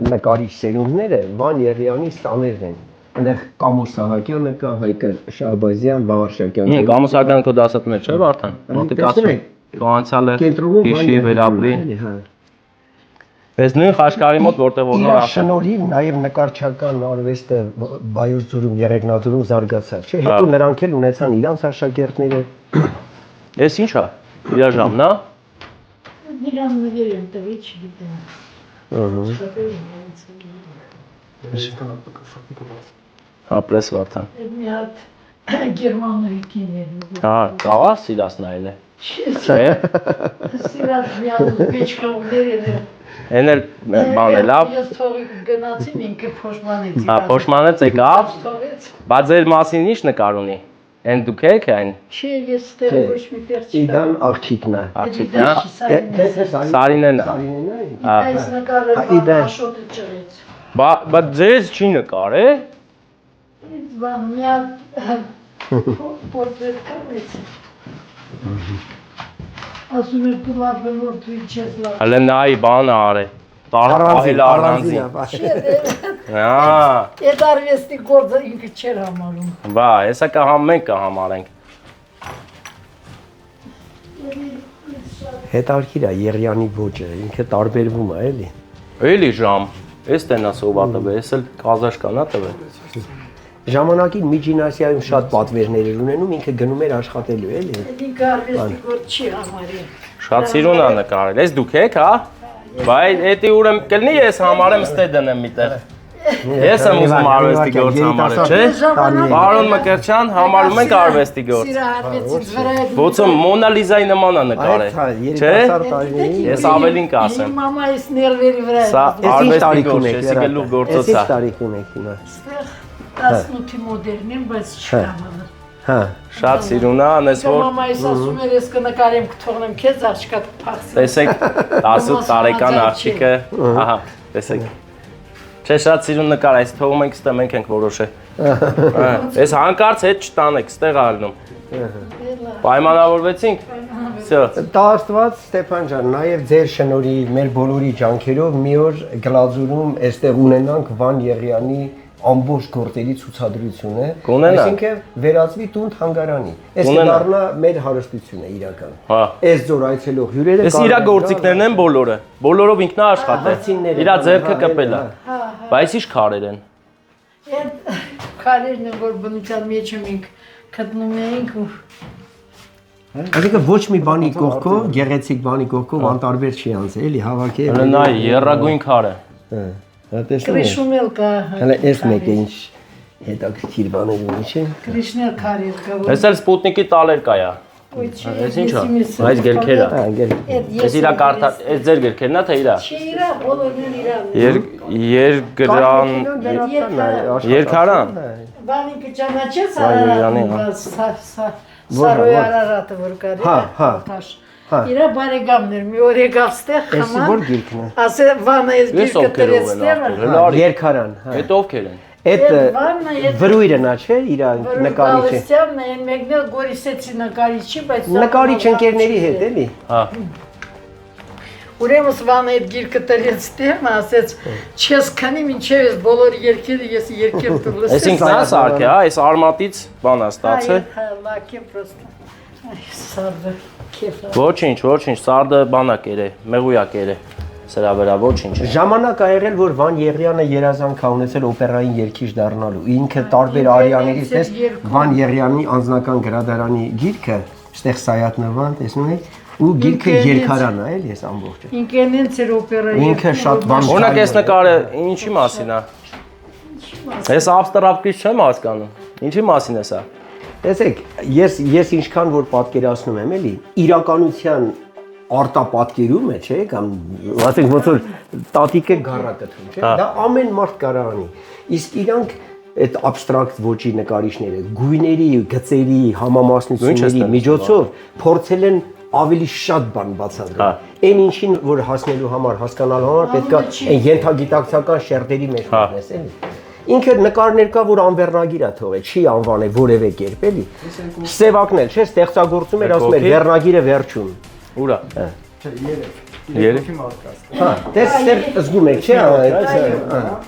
նկարիչ սերունդները Վան Եղիանի ստաներն են։ Այնտեղ Կամոս Սահակյանը կա, Հայկը Շահբազյան, Վաղարշակյանը։ Կամոսական քո դասատներ չէ Վարդան։ Մոտիկացում։ Քո անցյալը հիշի վերապրի։ Պես նույն Խաշկարի մոտ որտեղ որ նա շնորհիվ նաև նկարչական արվեստը Բայուր ձորում, Եղեգնաձորում զարգացավ, չէ՞։ Հետո նրանք էլ ունեցան իրանց աշակերտները։ Էս ի՞նչ է։ Իր ժամն է։ Իրան նվիրեմ տվի չգիտեմ։ Ապրես Վարդան։ Մի հատ գերմանուհի կիներ։ Հա, կաղա սիրած նայել է։ Չէ։ Սիրած մի հատ բեչկողներ էր։ Էն էլ բան է լավ։ Ես թողի գնացին ինքը փոշմանեցի։ Հա, փոշմանեց եկավ։ Բայց ձեր մասին ի՞նչ նկար ունի։ Էն դուք եք այն։ Չէ, ես ստեղ ոչ մի տեղ չկա։ Իդան աղջիկն է։ Աղջիկն է։ Սարինեն է։ Այս նկարը աշոտը ճրեց։ Բայց ձեզ չի նկար է։ Այս բան մի հատ պորտրետ կարեց։ Ասում էր դու լավ որդու չես լավ։ Հələ նայ բանը արե։ Տարապահել առանձին։ Հա։ Այդ արվեստի գործը ինքը չէր համարում։ Բա, հեսա մենք կհամարենք։ Հետարքիր է Եղիանի ոճը, ինքը տարբերվում է, էլի։ Էլի ժամ, էս տենա սովատը, էս էլ կազաշկանա տվել։ Ժամանակին Միջին Ասիայում շատ պատվերներ էր ունենում, ինքը գնում էր աշխատելու, էլի։ Ինքը արվեստի գործ չի համարել։ Շատ սիրուն է նկարել, ես դուք եք, հա։ Բայց էդի ուրեմ կլնի ես համարեմ ստե դնեմ միտեղ։ Ես եմ ուզում արվեստի գործ համարել, չէ։ Պարոն Մկրտչյան, համարում ենք արվեստի գործ։ Սիրահարվեցից վրա այդ Ոնց Մոնալիզայի նման է նկարել։ Չէ։ Ես ավելին կասեմ։ Մամայիս ներվերի վրա։ Սա արվեստի գործ է, էսի գլուխ գործոց է։ Տարիքում եք հիմա։ 18-ի մոդերնին, բայց չկամանը։ Հա, Շատ սիրուն է, անես որ Մամայիս ասում էր, ես կնկարեմ կթողնեմ քեզ աղջկա փախսի։ տեսեք 18 տարեկան աղջիկը, ահա, տեսեք։ Չէ, շատ սիրուն նկար, այս թողում ենք ստե մենք ենք որոշել։ Այս հանկարծ հետ չտանեք, ստեղ ալնում։ Պայմանավորվեցինք։ Всё։ տա Աստված Ստեփան ջան, նաև ձեր շնորհիվ, մեր բոլորի ջանքերով մի օր Գլաձուրում այստեղ ունենանք Վան Եղիանի ամբողջ գործերի ցուցադրությունը, այսինքն վերածվի տուն թանգարանի։ Այս կդառնա մեր հարստությունը իրական։ Հա։ Այս ձոր այցելող հյուրերը Այս իր գործիքներն են բոլորը։ Բոլորով ինքն է աշխատել։ Իր ձեռքը կպել է։ Բայց ի՞նչ քարեր են։ Այդ քարերն են, որ բնության մեջ մենք գտնում էինք ու Այսինքն ոչ մի բանի կողքով, գեղեցիկ բանի կողքով անտարբեր չի անցել, էլի հավաքի։ Հələ նայ երրագույն քարը։ Հա տեսնում ես։ Кришумел կա։ Հələ այս մեկը ինչ հետաքրքիր բաներ ունի, չէ՞։ Кришնել քարեր կա։ Այս էլ Սպուտնիկի տալեր կա յա։ Այս ի՞նչ է։ Այս գրքերը։ Հա, գեր։ Այս իրա կարտա, այս ձեր գրքերն է թե իրա։ Չի իրա, բոլորն իրան։ Երգրան, երկարան։ Բանի կճանաչես Իրանի, Սարոյ Արարատը որ կար։ Հա։ Իրա բարեկամներ մի օր եկավ ստեղ Էսի խման։ որ գիրքն է։ Ասե վանը այս Ես գիրքը ովքեր տրեց են տեղը։ ախտել։ Երկարան, հա։ Այդ ովքեր են։ Այդ Վաննա այդ վրույրն է, չէ՞, իր նկարիչը։ Գալստյանն է, մեկն էլ Գորիսեցի նկարիչի, բայց Նկարիչ ընկերների հետ, էլի։ Հա։ Ուրեմն վանը այդ գիրքը տրեց տեղը, ասեց չես քանի մինչև ես բոլոր երկերը ես երկեր տուլս։ Այսինքն նա սարք է, հա, այս արմատից բան է ստացել։ Հա, լակե պրոստը։ Այ սարդը քեֆա։ Ոչինչ, սարդը բանակ էր, մեղույակ էր։ Սրա վրա ոչինչ։ Ժամանակ ա եղել, որ Վան Եղյանը երազանք ա ունեցել օպերային երգիչ դառնալու։ Ինքը տարբեր արիաներից էս Վան Եղյանի անձնական գրադարանի գիրքը, այստեղ Սայատնվան, տեսնում եք, ու գիրքը երկարան է, էլի, այս ամբողջը։ Ինքն ինձ էր օպերայի։ Ինքը շատ բան։ Օրինակ այս նկարը ինչի մասին է։ Ես abstract չեմ հասկանում։ Ինչի մասին է սա։ Տեսեք, ես ինչքան որ պատկերացնում եմ, էլի, իրականության արտապատկերում է, չէ՞, կամ ասենք ոնց որ տատիկը գառակտում, չէ՞։ Դա ամեն մարդ կարող անի։ Իսկ իրանք այդ abstract ոճի նկարիչները գույների, գծերի, համամասնությունների միջոցով փորձել են ավելի շատ բան բացատրել։ Այն ինչին որ հասնելու համար, հասկանալու համար պետք է այն ենթագիտակցական շերտերի մեջ մտնես, էլի։ Ինքը նկարներ կա, որ անվերնագիր է թողել, չի անվանել որևէ կերպ, էլի։ Սևակն էլ, չէ՞, ստեղծագործում էր, ասում էր վերնագիրը վերջում։ Ուրա։ Երեք մարդկաց։ Հա, դες զգում եք, չէ՞,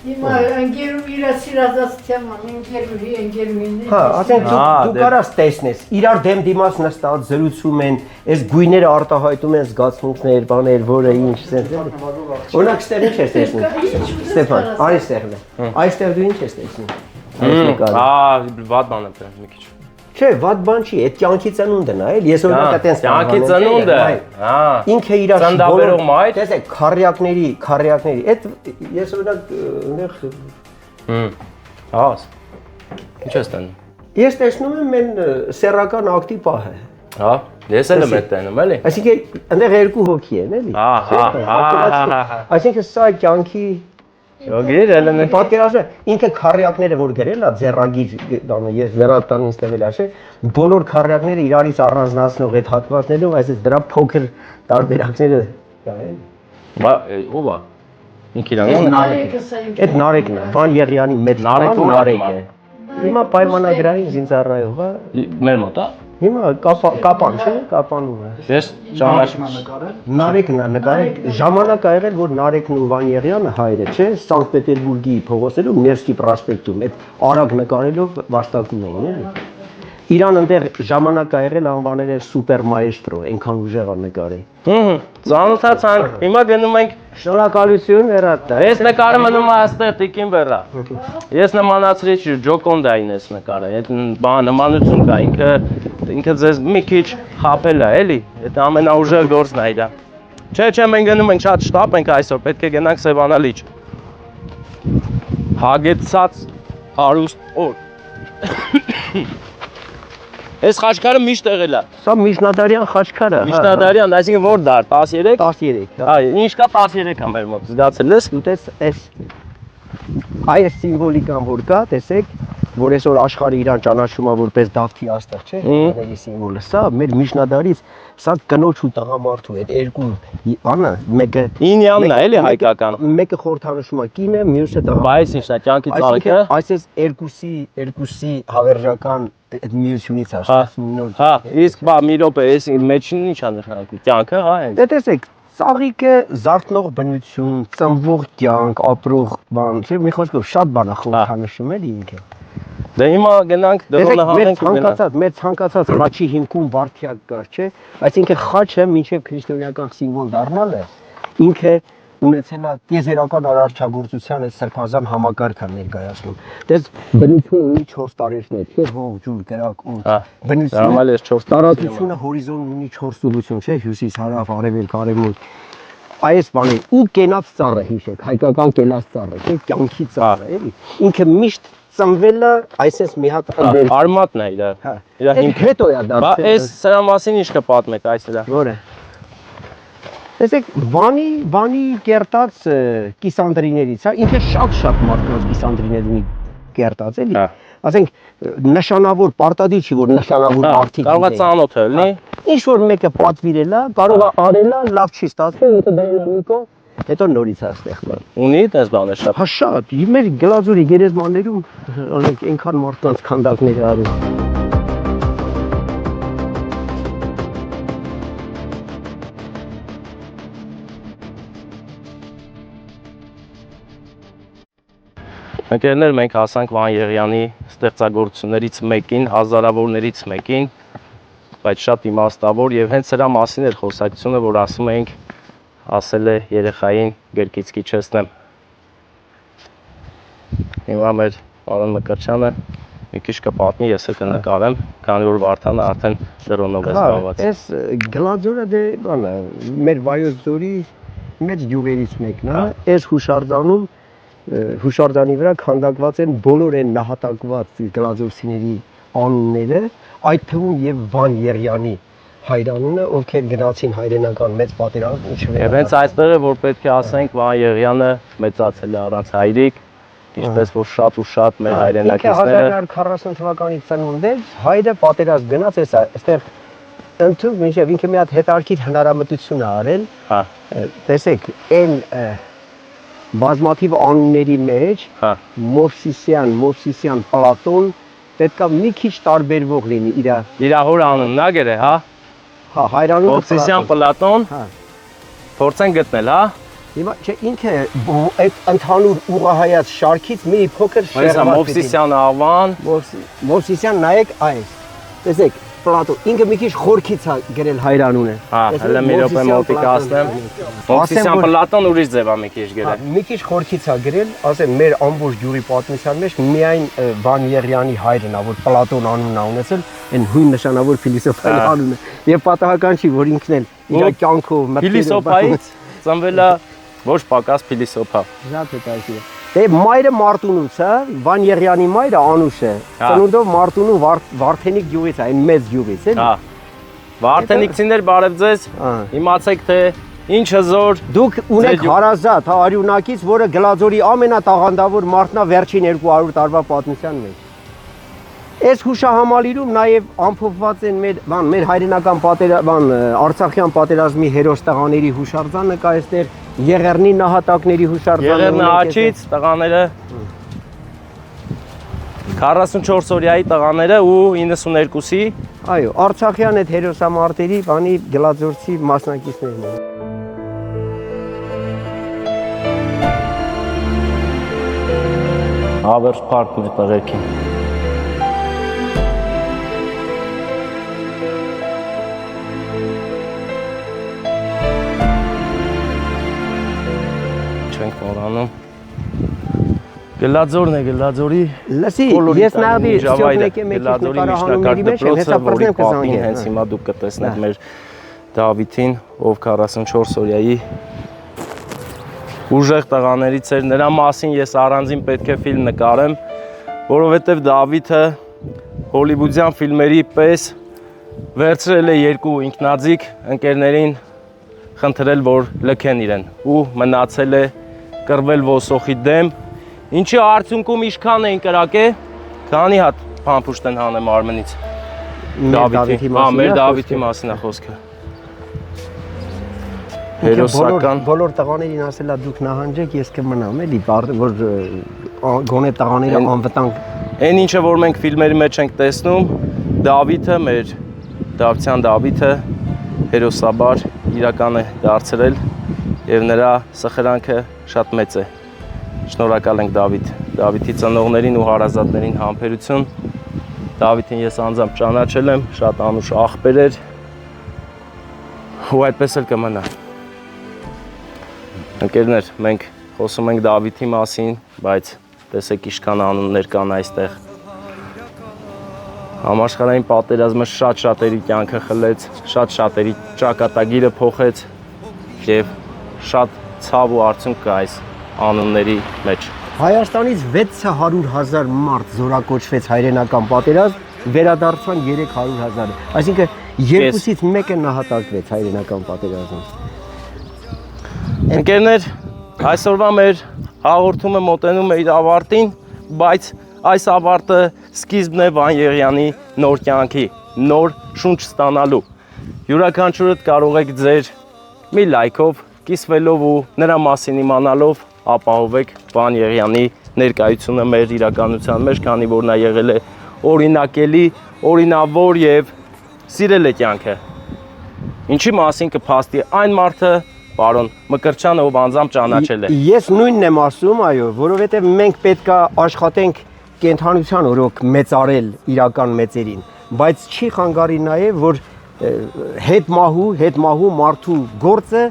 Հիմա ընկերում իրա սիրազացիան ընկերուհին։ Հա, ասենք դու կարաս տեսնես, իրար դեմ դիմաց նստած զրուցում են, այս գույները արտահայտում են զգացմունքներ, բաներ, որը ինչ sense է։ Օրինակ ստեղ ինչ ես տեսնում։ Ստեփան, այստեղ դու ինչ ես տեսնում։ Այս նկարը։ Վատ բան է մի քիչ։ Չէ, վատ բան չի, այդ կյանքի ծնունդն է, էլի, ես օրինակ այտենց կյանքի ծնունդը։ Հա։ Ինքը իր ծնդաբերող մայր։ Տեսեք, քարյակների, այդ ես օրինակ այնեղ Հաս։ Ինչ ես տանում։ Ես տեսնում եմ այն սեռական ակտի պահը։ Հա, ես էլ եմ այդ տանում, էլի։ Այսինքն այնտեղ երկու հոգի են, էլի։ Հա։ Այսինքն սա կյանքի Ոգեր էլ են։ պատկերացրու ինքը քարյակները որ գրել է ձեռագիր դանը ես վերատան ինձ տվել է, բոլոր քարյակները իրարից առանձնացնող այդ հատվածներով այսպես դրա փոքր տարբերակները կա են։ Բա ո՞վ է։ Ինքն իրան։ Այդ Նարեկն է, Վան Եղյանի մեծ Նարեկն է։ Հիմա պայմանագրային զինծառայող է։ Մեր մոտ է։ Հիմա կապան, չէ՞, կապանում է։ Ես ճանաչում Նարեկն է նկարել, ժամանակ ա եղել, որ Նարեկն ու Վան Եղյանը հայրը, չէ, Սանկտ Պետերբուրգի փողոցներում Նևսկի պրոսպեկտում, այդ արագ նկարելով վաստակում էին, էլի։ Իրան այնտեղ ժամանակ ա եղել անվանել էր սուպեր մայեստրո, այնքան ուժեղ ա նկարել։ Ծանոթացանք, հիմա գնում ենք Շնորհակալություն Վերատա։ Ես նկարը մնում է այստեղ տիկին վերա։ Ես նմանացրի Ջոկոնդային ես նկարը, այդ բան նմանություն կա, ինքը ձեզ մի քիչ խապել է, էլի, այդ ամենաուժեղ գործն է իրա։ Չէ, մենք գնում ենք շատ շտապ ենք այսօր, պետք է գնանք Սևանալիճ։ Հագեցած հարուստ օր։ Այս խաչքարը միշտ եղել է։ Սա Միջնադարյան խաչքար է։ Միջնադարյան, այսինքն որ դար, 13։ 13։ Հա, ինչ կա 13 է մեր մոտ։ Զգացել ես։ Ուտես այս այս սիմվոլիկան որ կա, տեսեք, որ այսօր աշխարհը իրան ճանաչում է որպես Դավթի աստղ, չէ՞, ների սիմվոլը։ Սա մեր միջնադարից, սա կնոջ ու տղամարդու այդ երկու բանը, մեկը Ինյանն է, էլի հայկական։ Մեկը խորհրդանշում է կինը, մյուսը տղա։ Բայց ինչն է, կյանքի ծաղիկը։ Այսպես երկուսի հավերժական այդ միությունից է ստացվում։ Հա, իսկ բա մի րոպե, այս մեջին ի՞նչ է նշանակում։ Կյանքը, հա։ Դե տեսեք, ծաղիկը զարթնող բնություն, ծնվող կյանք, ապրող բան, չէ՞, մի խոսքով շատ բան է խորհրդանշում էլի ինքը։ Դե հիմա գնանք դրոնը հանենք ու գնանք։ Մեր ցանկացած խաչի հիմքում վարդյակ կար, չէ՞։ Այսինքն խաչը մինչև քրիստոնեական սիմվոլ դառնալը ինքը ունեցել է տիեզերական արարչագործության այդ սրբազան համակարգը ներկայացնում։ Դες բնությունը ունի 4 տարերներ, չէ՞, հող, ջուր, կրակ, օդ։ Նորմալ է 4 տարածությունը հորիզոն ունի 4 ուղղություն, չէ՞, հյուսիս, հարավ, արևելք, արևմուտք։ Այս բանը ու կենաց ծառը հիշեք, հայկական կենաց ծառը, չէ՞, կյանքի ծառը, էլի։ Ինքը միշտ ծնվել է, այսպես մի հատ արմատն է իր։ հա։ Իր հիմք հետո է Բա դարձել։ այս սրա մասին ինչ կպատմեք այս դրա։ Որը։ Տեսեք, Վանի կերտած կիսանդրիներից, հա, ինքը շատ մարդկանց կիսանդրիների կերտած էլի։ Հա։ Ասենք նշանավոր պարտադիր չի որ նշանավոր արդիկ։ Կարող է ծանոթ է, լի։ Ինչ որ մեկը պատվիրել է, կարող է արել է, լավ չի ստացվել, հետո դրել է մի կողմ, հետո նորից է ստեղծվել։ Ունի դες բաներ շատ։ Հա շատ, մեր գլազուրի գերեզմաններում օրինակ այնքան մարդկանց քանդակներ արել։ Ընկերներ, մենք հասանք Վան Եղյանի ստեղծագործություններից մեկին, հազարավորներից մեկին, բայց շատ իմաստավոր եւ հենց սրա մասին էր խոսակցությունը, որ ասում էինք, ասել է երեխային գրկից քիչեցնեմ։ Հիմա մեր պարոն Մկրտչյանը մի քիչ կպատնի, ես էլ կնկարեմ, քանի որ Վարդանը արդեն դրոնով է զբաղված։ Այս գլաձորը դե բանը մեր Վայոց ձորի մեծ յուղերից մեկն է, այս հուշարձանի վրա քանդակված են բոլոր այն նահատակված գլաձորցիների անունները, այդ թվում եւ Վան Եղյանի հայրանունը, ովքեր գնացին հայրենական մեծ պատերազմ ինչու։ Եվ հենց այստեղ է, որ պետք է ասենք, Վան Եղյանը մեծացել է առանց հայրիկ, ինչպես որ շատ ու շատ մեր հայրենակիցները 1940 թվականի ծնունդ էր, հայրը պատերազմ գնաց, այստեղ ընդհանուր մինչև ինքը մի հատ հետարքիր հնարամտություն է արել։ Հա։ Տեսեք, այն բազմաթիվ անունների մեջ, հա, Մովսիսյան, Պլատոն, պետքա մի քիչ տարբերվող լինի իր հոր անունն է գերե, հա։ հա, հայրանունը Մովսիսյան Պլատոն, հա։ փորձեն գտնել, հա։ Հիմա չէ ինքը այդ ընդհանուր ուղղահայաց շարքից մի փոքր շերված Մովսիսյան Ավան, Մովսիսյան նայեք այս։ Տեսեք, Պլատոն ինքը մի քիչ խորքից է գրել հայրանունը։ հա, հələ մի րոպե մոտիկ ասեմ։ Մովսիսյան Պլատոն ուրիշ ձև է մի քիչ գրել։ Մի քիչ խորքից է գրել, ասեմ մեր ամբողջ յուղի պատմության մեջ միայն Վան Եղյանի հայրն է, որ Պլատոն անունն է ունեցել, այն հույն նշանավոր ֆիլիսոփայի անունը։ Եվ պատահական չի, որ ինքն էլ իր կյանքով Ֆիլիսոփայից ծնվել է ոչ պակաս ֆիլիսոփա։ Շատ հետաքրքիր։ Դե մայրը Մարտունուց է, Վան Եղյանի մայրը Անուշ է։ Ծնունդով Մարտունու Վարդենիկ գյուղից է, այն մեծ գյուղից էլի։ Հա։ Վարդենիկցիներ բարև ձեզ։ Իմացեք թե ինչ հզոր դուք ունեք հարազատ, հա, արյունակից, որը Գլաձորի ամենատաղանդավոր մարդն է վերջին 200 տարվա պատմության մեջ։ Այս հուշահամալիրում նաև ամփոփված են մեր հայրենական Արցախյան պատերազմի հերոստղաների հուշարձանը կա այստեղ, Եղեռնի նահատակների հուշարձանը։ Եղեռնի աչից տղաները 44 օրյայի տղաները ու 92-ի այո, Արցախյան այդ հերոսամարտերի գլաձորցի մասնակիցներն են։ Հավերժ պարկն է տղերքին։ Չենք մոռանում։ Գլաձորն է, Գլաձորի Լսի, ես նավի սյոտնեկե մեկից նկարահանումների մեջ եմ, հեսա պրնեմ կզանգեմ։ Հենց հիմա դուք կտեսնեք մեր Դավիթին, ով 44 օրյայի ուժեղ տղաներից էր, նրա մասին ես առանձին պետք է ֆիլմ նկարեմ, որովհետև Դավիթը հոլիվուդյան ֆիլմերի պես վերցրել է երկու ինքնաձիգ ընկերներին խնդրել, որ լքեն իրեն ու մնացել է կռվել ոսոխի դեմ, ինչի արդյունքում իշքան էին կրակել, քանի հատ փամփուշտ են հանել մարմնից։ Դավիթի մասին, մեր Դավիթի մասին է խոսքը։ Հերոսական բոլոր տղաներին ասելա դուք նահանջեք, ես կմնամ, էլի, որ գոնե տղաները անվտանգ։ Այն ինչը որ մենք ֆիլմերի մեջ ենք տեսնում, Դավիթը, մեր Դավթյան Դավիթը հերոսաբար իրական է դարձրել եւ նրա սխրանքը շատ մեծ է։ Շնորհակալ ենք Դավիթ, Դավիթի ծնողներին ու հարազատներին համբերություն։ Դավիթին ես անձամբ ճանաչել եմ, շատ անուշ աղբեր էր ու այդպես էլ կմնա։ Ընկերներ, մենք խոսում ենք Դավիթի մասին, բայց տեսեք ինչքան անուններ կան այստեղ։ Համաշխարհային պատերազմը շատ շատերի կյանքը խլեց, շատ շատերի ճակատագիրը փոխեց եւ շատ ցավ ու արցունք կա այս անունների մեջ։ Հայաստանից 600,000 մարդ զորակոչվեց հայրենական պատերազմ, վերադարձան 300,000, այսինքն երկուսից մեկը նահատակվեց հայրենական պատերազմում։ Ընկերներ, այսօրվա մեր հաղորդումը մոտենում է իր ավարտին, բայց այս ավարտը սկիզբն է Վան Եղյանի նոր կյանքի, նոր շունչ ստանալու։ Յուրաքանչյուրդ կարող եք ձեր մի լայքով, կիսվելով ու նրա մասին իմանալով ապահովեք Վան Եղյանի ներկայությունը մեր իրականության մեջ, քանի որ նա եղել է օրինակելի, օրինավոր եւ սիրել է կյանքը։ Ինչի մասին կփաստի այն մարդը, պարոն Մկրտչյանը, ով անձամբ ճանաչել է։ Ես նույնն եմ ասում, այո, որովհետև մենք պետքա աշխատենք կենթանության օրոք մեծարել իրական մեծերին, բայց չի խանգարի նաև, որ հետմահու մարդու գործը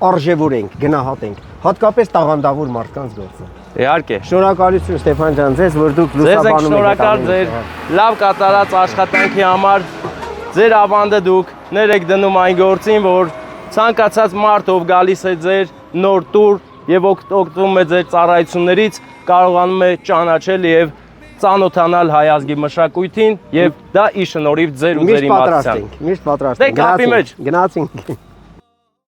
արժևորենք, գնահատենք, հատկապես տաղանդավոր մարդկանց գործը։ Իհարկե։ Շնորհակալություն Ստեփան ջան, ձեզ, որ դուք լուսաբանում եք։ Շնորհակալ ձեր լավ կատարած աշխատանքի համար։ Ձեր ավանդը դուք ներ եք դնում այն գործին, որ ցանկացած մարդ, ով գալիս է ձեր նոր տուր եւ օգտվում է ձեր ծառայություններից, կարողանում է ճանաչել եւ ծանոթանալ հայ ազգի մշակույթին եւ դա ի շնորհիվ ձեր ու ձեր իմացության։ Միշտ պատրաստ ենք։ Դե կապի մեջ։ Գնացինք։